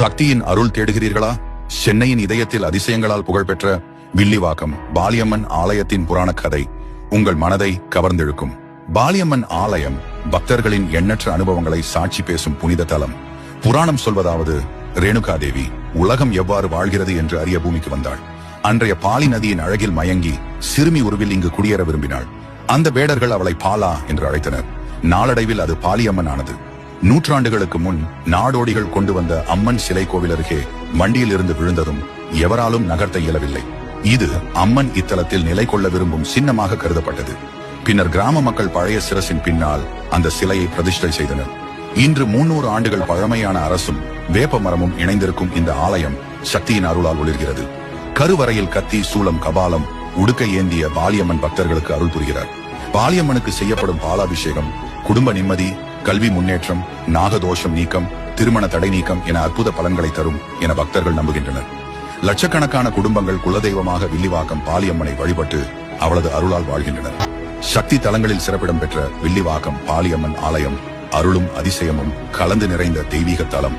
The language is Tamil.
சக்தியின் அருள் தேடுகிறீர்களா? சென்னையின் இதயத்தில் அதிசயங்களால் புகழ்பெற்ற வில்லிவாக்கம் பாலியம்மன் ஆலயத்தின் புராண கதை உங்கள் மனதை கவர்ந்தெழுக்கும். பாலியம்மன் ஆலயம் பக்தர்களின் எண்ணற்ற அனுபவங்களை சாட்சி பேசும் புனித தலம். புராணம் சொல்வதாவது, ரேணுகா தேவி உலகம் எவ்வாறு வாழ்கிறது என்று அறிய பூமிக்கு வந்தாள். அன்றைய பாலி நதியின் அழகில் மயங்கி சிறுமி உருவில் இங்கு குடியேற விரும்பினாள். அந்த வேடர்கள் அவளை பாலா என்று அழைத்தனர். நாளடைவில் அது பாலியம்மன் ஆனது. நூற்றாண்டுகளுக்கு முன் நாடோடிகள் கொண்டு வந்த அம்மன் சிலை கோவில் அருகே வண்டியில் இருந்து விழுந்ததும் எவராலும் நகர்த்த இயலவில்லை. இது அம்மன் இத்தலத்தில் நிலை கொள்ள விரும்பும் சின்னமாக கருதப்பட்டது. பின்னர் கிராம மக்கள் பழைய சிரசின் பின்னால் அந்த சிலையை பிரதிஷ்டை செய்தனர். இன்று 300 ஆண்டுகள் பழமையான அரசும் வேப்ப மரமும் இணைந்திருக்கும் இந்த ஆலயம் சக்தியின் அருளால் ஒளிர்கிறது. கருவறையில் கத்தி, சூலம், கபாலம், உடுக்கை ஏந்திய பாலியம்மன் பக்தர்களுக்கு அருள் புரிகிறார். பாலியம்மனுக்கு செய்யப்படும் பாலாபிஷேகம் குடும்ப நிம்மதி, கல்வி முன்னேற்றம், நாகதோஷம் நீக்கம், திருமண தடை நீக்கம் என அற்புத பலன்களை தரும் என பக்தர்கள் நம்புகின்றனர். லட்சக்கணக்கான குடும்பங்கள் குலதெய்வமாக வில்லிவாக்கம் பாலியம்மனை வழிபட்டு அவளது அருளால் வாழ்கின்றனர். சக்தி தலங்களில் சிறப்பிடம் பெற்ற வில்லிவாக்கம் பாலியம்மன் ஆலயம் அருளும் அதிசயமும் கலந்து நிறைந்த தெய்வீக தலம்.